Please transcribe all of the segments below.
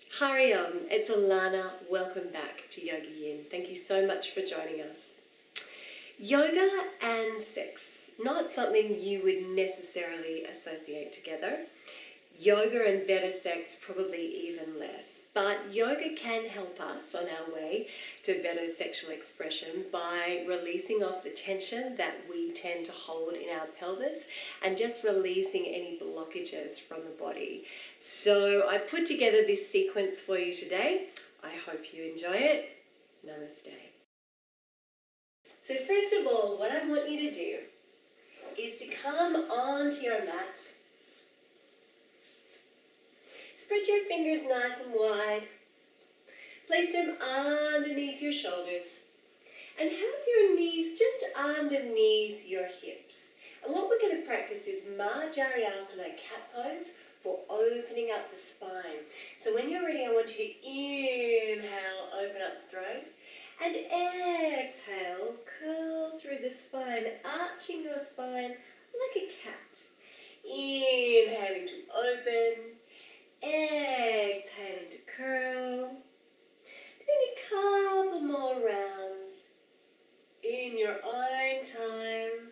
Hari Om, it's Alana. Welcome back to YogaYin. Thank you so much for joining us. Yoga and sex, not something you would necessarily associate together. Yoga and better sex, probably even less. But yoga can help us on our way to better sexual expression by releasing off the tension that we tend to hold in our pelvis and just releasing any blockages from the body. So I put together this sequence for you today. I hope you enjoy it. Namaste. So first of all, what I want you to do is to come onto your mat. Spread your fingers nice and wide. Place them underneath your shoulders. And have your knees just underneath your hips. And what we're going to practice is Marjariasana cat pose for opening up the spine. So when you're ready, I want you to inhale, open up the throat. And exhale, curl through the spine, arching your spine like a cat. Inhaling to open. Exhaling to curl. Doing a couple more rounds in your own time.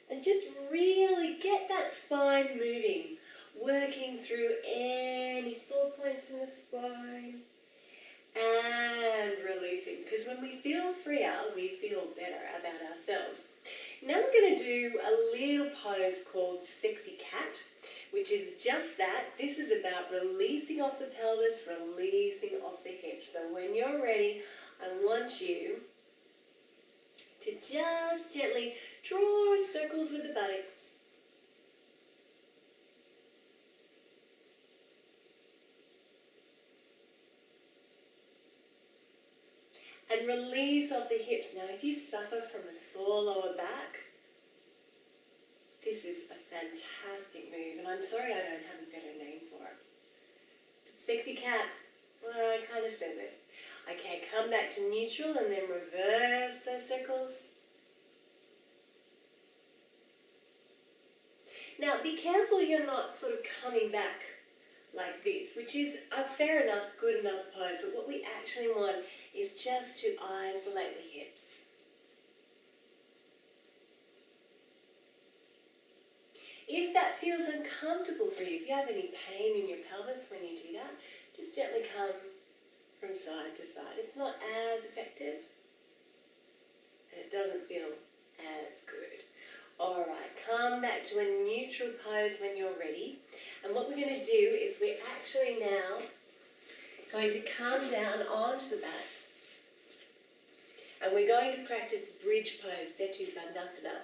And just really get that spine moving, working through any sore points in the spine. And releasing, because when we feel freer, we feel better about ourselves. Now we're going to do a little pose called Sexy Cat, which is just that. This is about releasing off the pelvis, releasing off the hips. So when you're ready, I want you to just gently draw circles with the buttocks. And release off the hips. Now, if you suffer from a sore lower back, this is a fantastic move. And I'm sorry I don't have a better name for it. But Sexy Cat, well, it kind of says it. Okay, come back to neutral and then reverse those circles. Now, be careful you're not sort of coming back like this, which is a fair enough, good enough pose. But what we actually want is just to isolate the hips. If that feels uncomfortable for you, if you have any pain in your pelvis when you do that, just gently come from side to side. It's not as effective, and it doesn't feel as good. Alright, come back to a neutral pose when you're ready. And what we're going to do is we're actually now going to come down onto the mat. And we're going to practice bridge pose, Setu Bandhasana.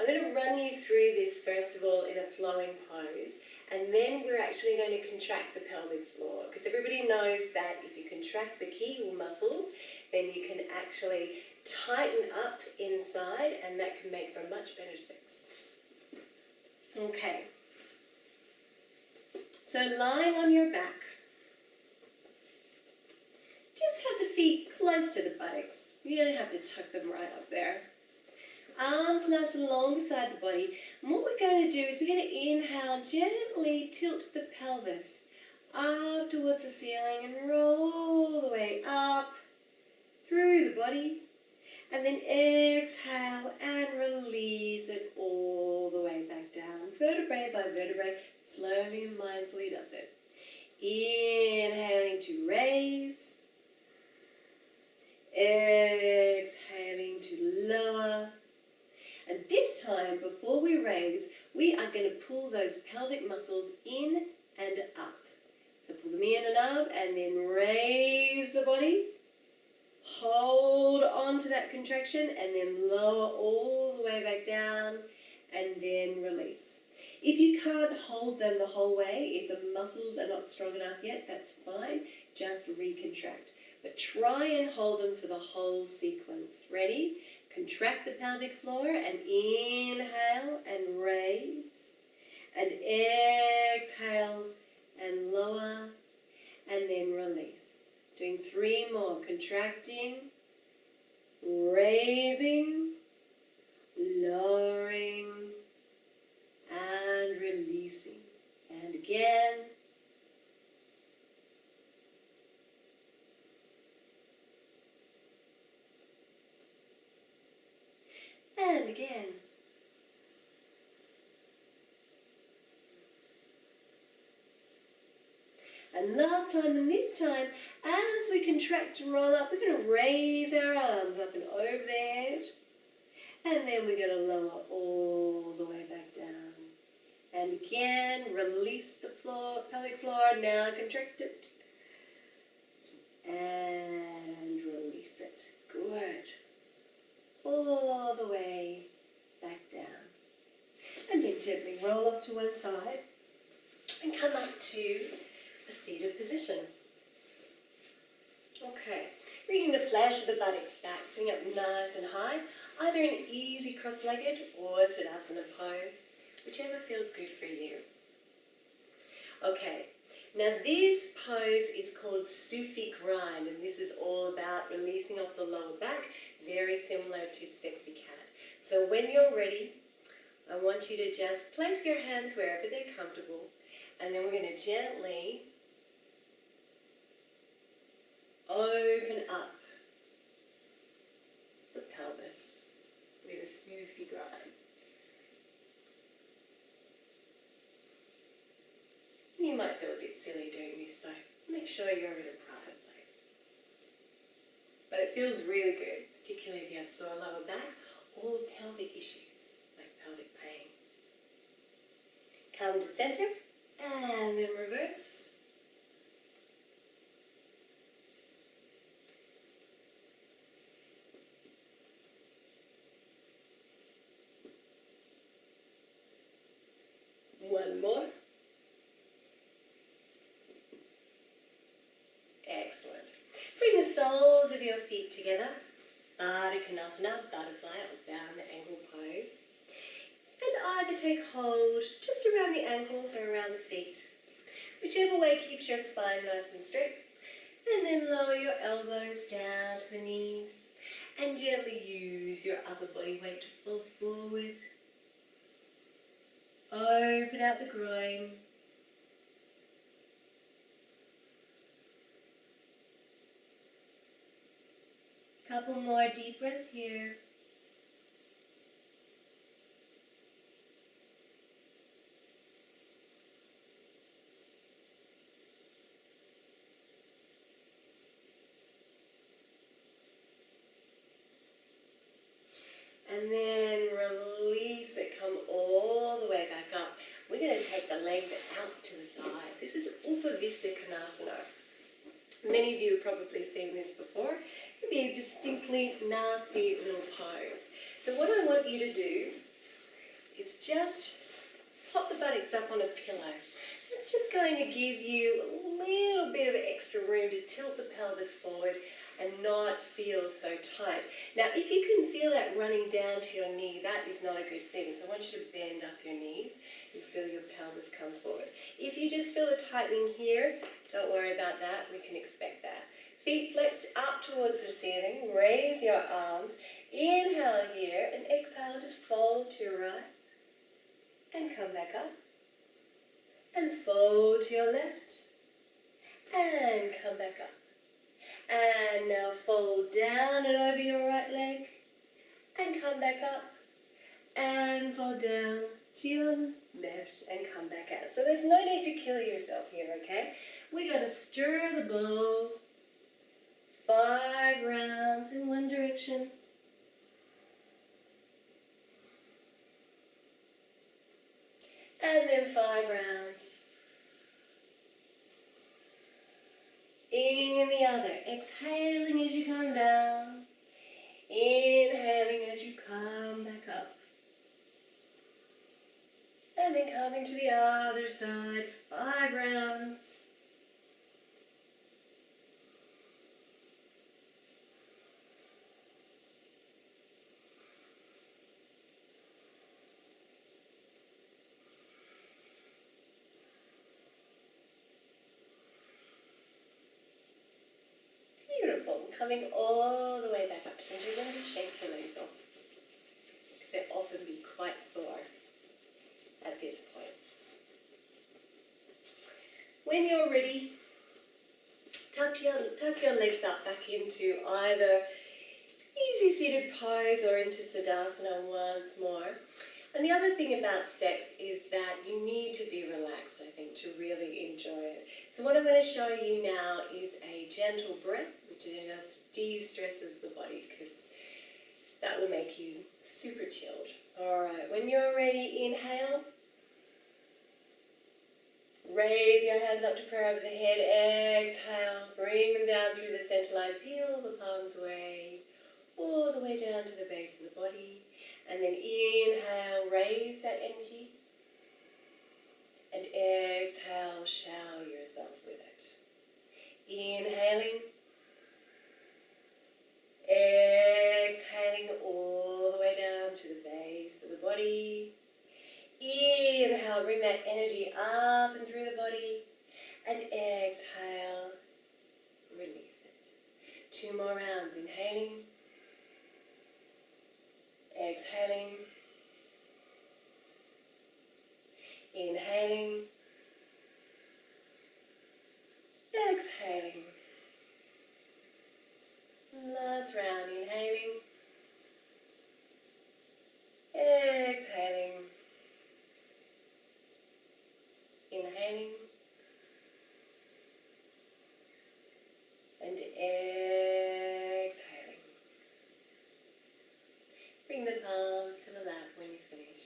I'm going to run you through this first of all in a flowing pose. And then we're actually going to contract the pelvic floor. Because everybody knows that if you contract the kegel muscles, then you can actually tighten up inside, and that can make for a much better sex. Okay. So lying on your back, just have the feet close to the buttocks. You don't have to tuck them right up there. Arms nice and long beside the body. And what we're going to do is we're going to inhale, gently tilt the pelvis up towards the ceiling and roll all the way up through the body. And then exhale and release it all the way back down. Vertebrae by vertebrae, slowly and mindfully does it. Inhaling to raise. Exhaling to lower. And this time, before we raise, we are going to pull those pelvic muscles in and up. So pull them in and up, and then raise the body. Hold on to that contraction, and then lower all the way back down, and then release. If you can't hold them the whole way, if the muscles are not strong enough yet, that's fine. Just recontract. But try and hold them for the whole sequence. Ready? Contract the pelvic floor and inhale and raise. And exhale and lower and then release. Doing 3 more. Contracting, raising, lowering and releasing. And again. And again. And last time and this time, as we contract and roll up, we're going to raise our arms up and over the head. And then we're going to lower all the way back down. And again, release the floor, pelvic floor. Now contract it. And release it. Good. All the way back down. And then gently roll off to one side. And come up to a seated position. Okay, bringing the flesh of the buttocks back, sitting up nice and high, either in easy cross-legged or Siddhasana pose, whichever feels good for you. Okay, now this pose is called Sufi grind, and this is all about releasing off the lower back, very similar to sexy cat. So when you're ready, I want you to just place your hands wherever they're comfortable, and then we're going to gently open up the pelvis with a Sufi grind. You might feel a bit silly doing this, so make sure you're in a private place. But it feels really good, particularly if you have sore lower back or pelvic issues, like pelvic pain. Come to center, and then reverse. One more. Excellent. Bring the soles of your feet together. Baddha Konasana, butterfly or down the ankle pose. And either take hold just around the ankles or around the feet. Whichever way keeps your spine nice and straight. And then lower your elbows down to the knees. And gently use your upper body weight to fall forward. Open out the groin. Couple more deep breaths here. And then release it, come all the way back up. We're going to take the legs out to the side. This is Upavista Konasana. Many of you have probably seen this before. It can be a distinctly nasty little pose. So what I want you to do is just pop the buttocks up on a pillow. It's just going to give you a little bit of extra room to tilt the pelvis forward and not feel so tight. Now, if you can feel that running down to your knee, that is not a good thing. So I want you to bend up your knees and feel your pelvis come forward. If you just feel a tightening here, don't worry about that. We can expect that. Feet flexed up towards the ceiling. Raise your arms. Inhale here and exhale. Just fold to your right and come back up. And fold to your left and come back up. And now fold down and over your right leg and come back up and fold down to your left and come back out. So there's no need to kill yourself here, okay? We're going to stir the bowl 5 rounds in one direction. And then 5 rounds in the other. Exhaling as you come down. Inhaling as you come back up. And then coming to the other side. 5 rounds. Beautiful. Coming all the way back up. So you're going to shake the legs off. They're often be quite sore at this point. When you're ready, tuck your legs up back into either easy seated pose or into Siddhasana once more. And the other thing about sex is that you need to be relaxed, I think, to really enjoy it. So what I'm going to show you now is a gentle breath, which just de-stresses the body, because that will make you super chilled. Alright, when you're ready, inhale. Raise your hands up to prayer over the head. Exhale, bring them down through the center line. Peel the palms away, all the way down to the base of the body. And then inhale, raise that energy. And exhale, shower yourself with it. Inhaling. Exhaling all the way down to the base of the body. Inhale, bring that energy up and through the body. And exhale, release it. 2 more rounds. Inhaling. Exhaling. Inhaling. Exhaling. Last round. Inhaling. Exhaling. Inhaling. And exhaling. Bring the palms to the lap when you finish.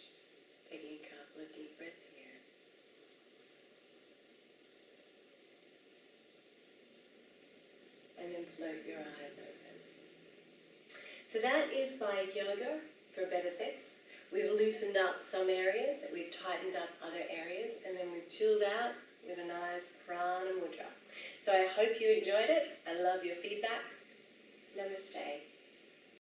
Taking a couple of deep breaths here. And then float your eyes open. So that is by Yoga for Better Sex. We've loosened up some areas, we've tightened up other areas, and then we've chilled out with a nice Prana Mudra. So I hope you enjoyed it. I love your feedback. Namaste.